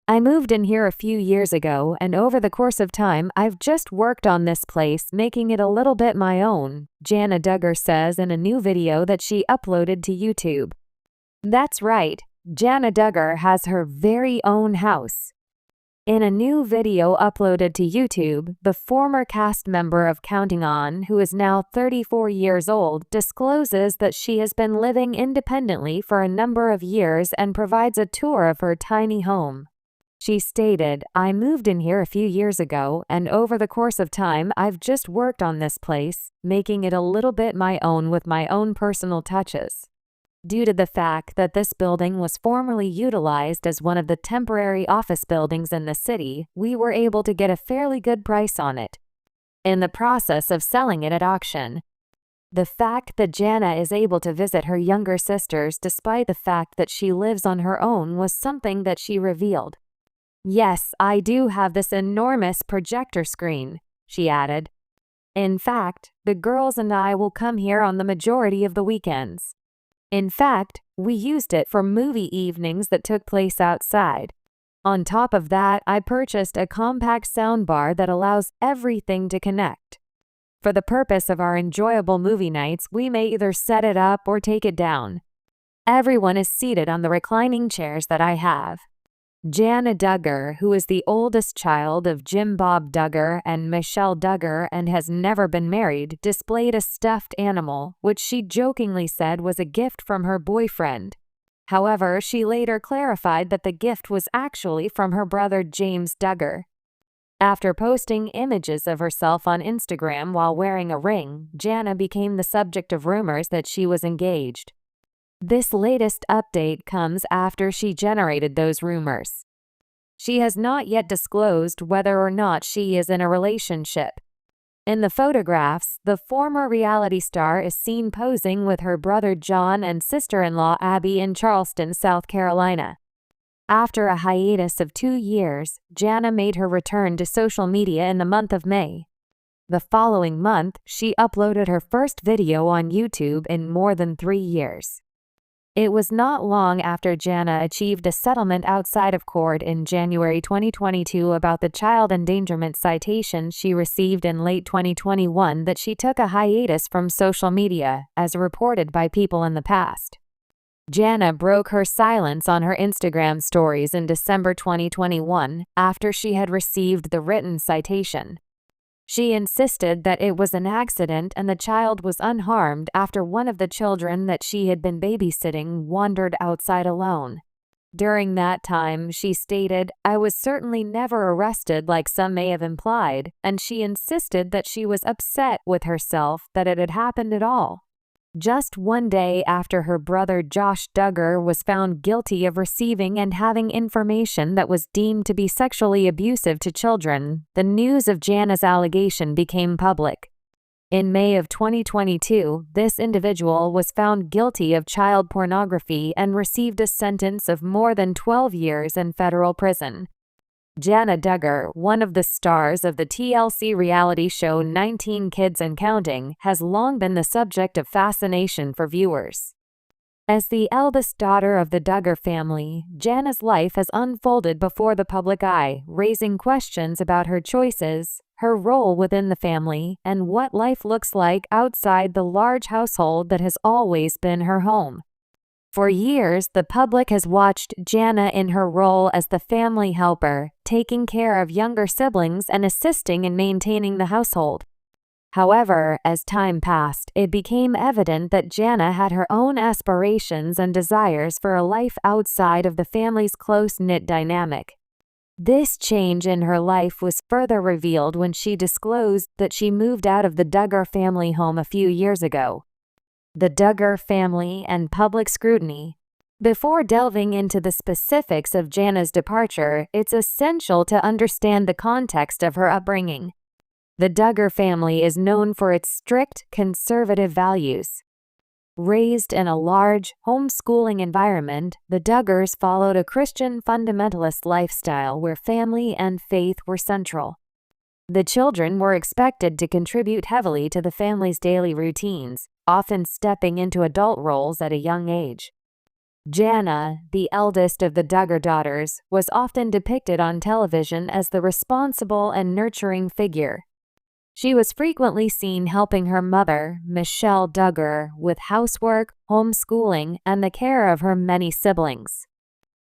I moved in here a few years ago, and over the course of time, I've just worked on this place, making it a little bit my own, Jana Duggar says in a new video that she uploaded to YouTube. That's right, Jana Duggar has her very own house. In a new video uploaded to YouTube, the former cast member of Counting On, who is now 34 years old, discloses that she has been living independently for a number of years and provides a tour of her tiny home. She stated, "I moved in here a few years ago, and over the course of time, I've just worked on this place, making it a little bit my own with my own personal touches. Due to the fact that this building was formerly utilized as one of the temporary office buildings in the city, we were able to get a fairly good price on it in the process of selling it at auction." The fact that Jana is able to visit her younger sisters despite the fact that she lives on her own was something that she revealed. "Yes, I do have this enormous projector screen," she added. "In fact, the girls and I will come here on the majority of the weekends. In fact, we used it for movie evenings that took place outside. On top of that, I purchased a compact soundbar that allows everything to connect. For the purpose of our enjoyable movie nights, we may either set it up or take it down. Everyone is seated on the reclining chairs that I have." Jana Duggar, who is the oldest child of Jim Bob Duggar and Michelle Duggar and has never been married, displayed a stuffed animal, which she jokingly said was a gift from her boyfriend. However, she later clarified that the gift was actually from her brother James Duggar. After posting images of herself on Instagram while wearing a ring, Jana became the subject of rumors that she was engaged. This latest update comes after she generated those rumors. She has not yet disclosed whether or not she is in a relationship. In the photographs, the former reality star is seen posing with her brother John and sister-in-law Abby in Charleston, South Carolina. After a hiatus of 2 years, Jana made her return to social media in the month of May. The following month, she uploaded her first video on YouTube in more than 3 years. It was not long after Jana achieved a settlement outside of court in January 2022 about the child endangerment citation she received in late 2021 that she took a hiatus from social media, as reported by people in the past. Jana broke her silence on her Instagram stories in December 2021 after she had received the written citation. She insisted that it was an accident and the child was unharmed after one of the children that she had been babysitting wandered outside alone. During that time, she stated, "I was certainly never arrested like some may have implied," and she insisted that she was upset with herself that it had happened at all. Just one day after her brother Josh Duggar was found guilty of receiving and having information that was deemed to be sexually abusive to children, the news of Jana's allegation became public. In May of 2022, this individual was found guilty of child pornography and received a sentence of more than 12 years in federal prison. Jana Duggar, one of the stars of the TLC reality show 19 Kids and Counting, has long been the subject of fascination for viewers. As the eldest daughter of the Duggar family, Jana's life has unfolded before the public eye, raising questions about her choices, her role within the family, and what life looks like outside the large household that has always been her home. For years, the public has watched Jana in her role as the family helper, taking care of younger siblings and assisting in maintaining the household. However, as time passed, it became evident that Jana had her own aspirations and desires for a life outside of the family's close-knit dynamic. This change in her life was further revealed when she disclosed that she moved out of the Duggar family home a few years ago. The Duggar family and public scrutiny. Before delving into the specifics of Jana's departure, it's essential to understand the context of her upbringing. The Duggar family is known for its strict, conservative values. Raised in a large, homeschooling environment, the Duggars followed a Christian fundamentalist lifestyle where family and faith were central. The children were expected to contribute heavily to the family's daily routines, often stepping into adult roles at a young age. Jana, the eldest of the Duggar daughters, was often depicted on television as the responsible and nurturing figure. She was frequently seen helping her mother, Michelle Duggar, with housework, homeschooling, and the care of her many siblings.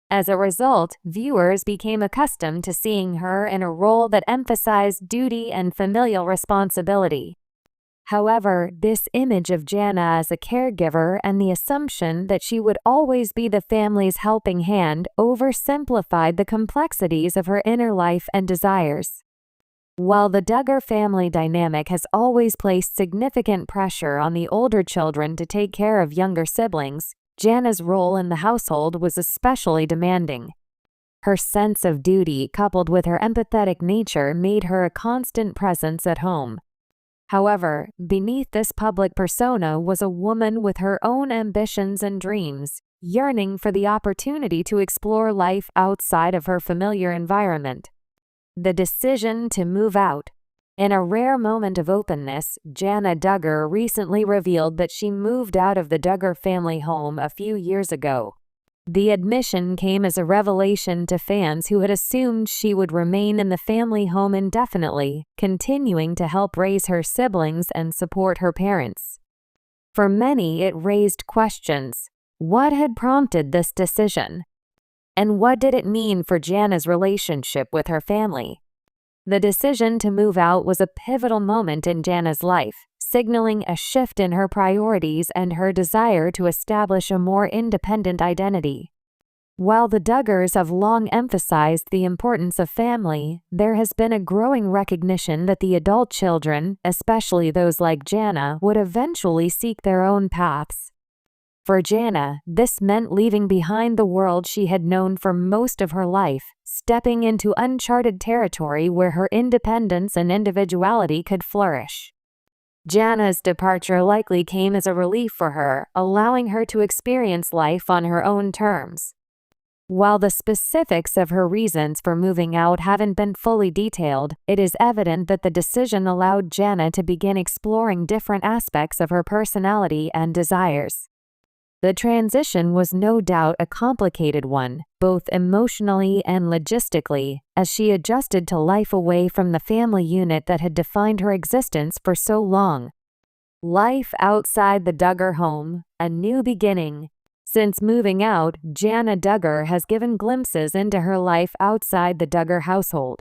As a result, viewers became accustomed to seeing her in a role that emphasized duty and familial responsibility. However, this image of Jana as a caregiver and the assumption that she would always be the family's helping hand oversimplified the complexities of her inner life and desires. While the Duggar family dynamic has always placed significant pressure on the older children to take care of younger siblings, Jana's role in the household was especially demanding. Her sense of duty coupled with her empathetic nature made her a constant presence at home. However, beneath this public persona was a woman with her own ambitions and dreams, yearning for the opportunity to explore life outside of her familiar environment. The decision to move out. In a rare moment of openness, Jana Duggar recently revealed that she moved out of the Duggar family home a few years ago. The admission came as a revelation to fans who had assumed she would remain in the family home indefinitely, continuing to help raise her siblings and support her parents. For many, it raised questions. What had prompted this decision? And what did it mean for Jana's relationship with her family? The decision to move out was a pivotal moment in Jana's life, signaling a shift in her priorities and her desire to establish a more independent identity. While the Duggars have long emphasized the importance of family, there has been a growing recognition that the adult children, especially those like Jana, would eventually seek their own paths. For Jana, this meant leaving behind the world she had known for most of her life, stepping into uncharted territory where her independence and individuality could flourish. Jana's departure likely came as a relief for her, allowing her to experience life on her own terms. While the specifics of her reasons for moving out haven't been fully detailed, it is evident that the decision allowed Jana to begin exploring different aspects of her personality and desires. The transition was no doubt a complicated one, both emotionally and logistically, as she adjusted to life away from the family unit that had defined her existence for so long. Life outside the Duggar home, a new beginning. Since moving out, Jana Duggar has given glimpses into her life outside the Duggar household.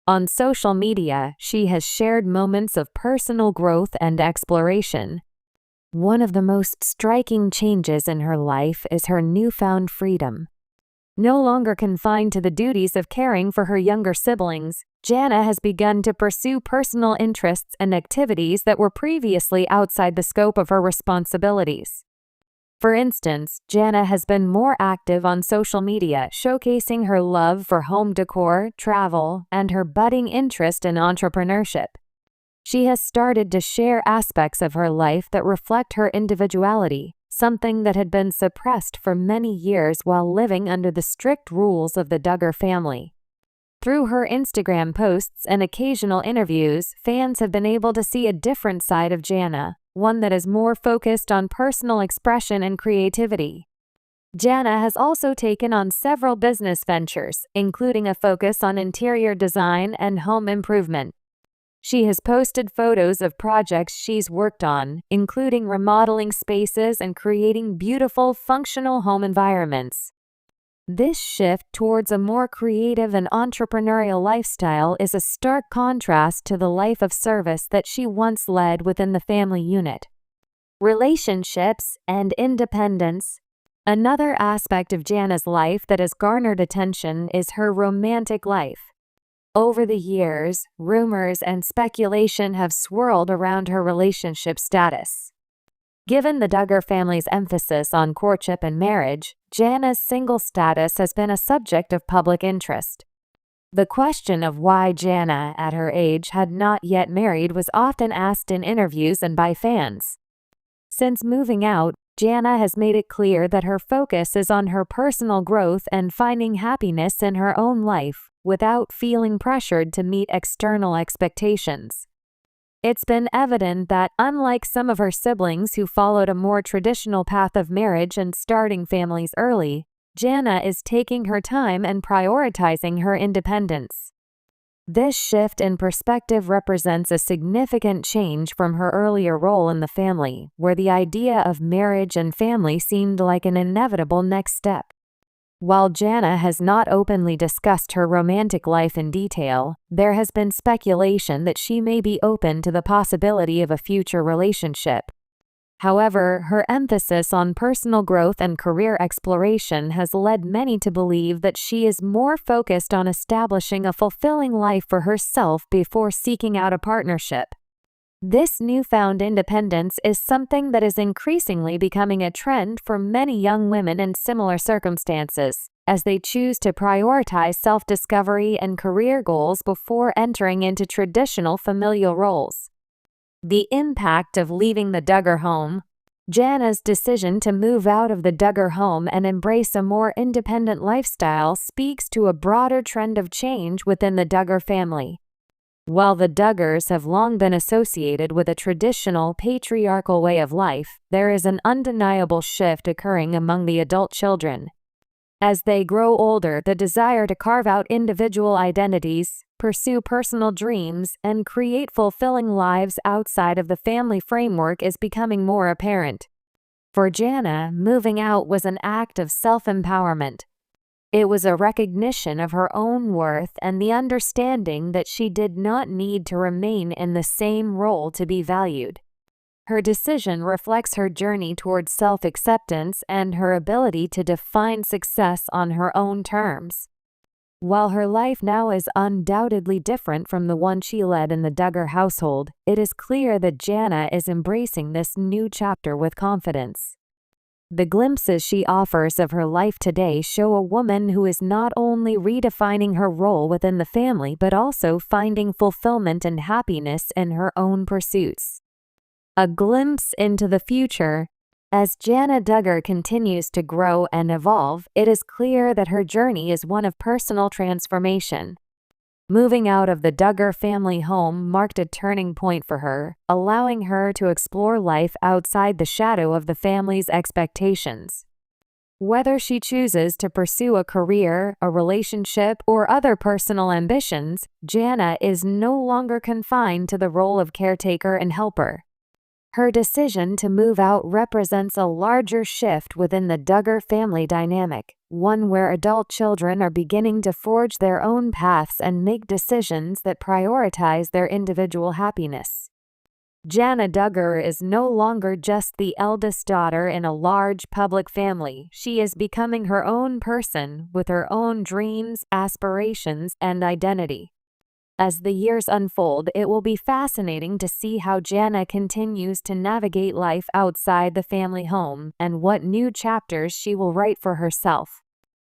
On social media, she has shared moments of personal growth and exploration. One of the most striking changes in her life is her newfound freedom. No longer confined to the duties of caring for her younger siblings, Jana has begun to pursue personal interests and activities that were previously outside the scope of her responsibilities. For instance, Jana has been more active on social media, showcasing her love for home decor, travel, and her budding interest in entrepreneurship. She has started to share aspects of her life that reflect her individuality, something that had been suppressed for many years while living under the strict rules of the Duggar family. Through her Instagram posts and occasional interviews, fans have been able to see a different side of Jana, one that is more focused on personal expression and creativity. Jana has also taken on several business ventures, including a focus on interior design and home improvement. She has posted photos of projects she's worked on, including remodeling spaces and creating beautiful, functional home environments. This shift towards a more creative and entrepreneurial lifestyle is a stark contrast to the life of service that she once led within the family unit. Relationships and independence. Another aspect of Jana's life that has garnered attention is her romantic life. Over the years, rumors and speculation have swirled around her relationship status. Given the Duggar family's emphasis on courtship and marriage, Jana's single status has been a subject of public interest. The question of why Jana, at her age, had not yet married was often asked in interviews and by fans. Since moving out, Jana has made it clear that her focus is on her personal growth and finding happiness in her own life, without feeling pressured to meet external expectations. It's been evident that, unlike some of her siblings who followed a more traditional path of marriage and starting families early, Jana is taking her time and prioritizing her independence. This shift in perspective represents a significant change from her earlier role in the family, where the idea of marriage and family seemed like an inevitable next step. While Jana has not openly discussed her romantic life in detail, there has been speculation that she may be open to the possibility of a future relationship. However, her emphasis on personal growth and career exploration has led many to believe that she is more focused on establishing a fulfilling life for herself before seeking out a partnership. This newfound independence is something that is increasingly becoming a trend for many young women in similar circumstances, as they choose to prioritize self-discovery and career goals before entering into traditional familial roles. The impact of leaving the Duggar home. Jana's decision to move out of the Duggar home and embrace a more independent lifestyle speaks to a broader trend of change within the Duggar family. While the Duggars have long been associated with a traditional patriarchal way of life, there is an undeniable shift occurring among the adult children. As they grow older, the desire to carve out individual identities, pursue personal dreams, and create fulfilling lives outside of the family framework is becoming more apparent. For Jana, moving out was an act of self-empowerment. It was a recognition of her own worth and the understanding that she did not need to remain in the same role to be valued. Her decision reflects her journey towards self-acceptance and her ability to define success on her own terms. While her life now is undoubtedly different from the one she led in the Duggar household, it is clear that Jana is embracing this new chapter with confidence. The glimpses she offers of her life today show a woman who is not only redefining her role within the family but also finding fulfillment and happiness in her own pursuits. A glimpse into the future. As Jana Duggar continues to grow and evolve, it is clear that her journey is one of personal transformation. Moving out of the Duggar family home marked a turning point for her, allowing her to explore life outside the shadow of the family's expectations. Whether she chooses to pursue a career, a relationship, or other personal ambitions, Jana is no longer confined to the role of caretaker and helper. Her decision to move out represents a larger shift within the Duggar family dynamic, one where adult children are beginning to forge their own paths and make decisions that prioritize their individual happiness. Jana Duggar is no longer just the eldest daughter in a large public family. She is becoming her own person with her own dreams, aspirations, and identity. As the years unfold, it will be fascinating to see how Jana continues to navigate life outside the family home and what new chapters she will write for herself.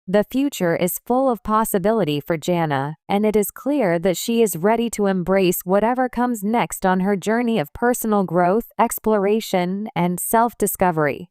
The future is full of possibility for Jana, and it is clear that she is ready to embrace whatever comes next on her journey of personal growth, exploration, and self-discovery.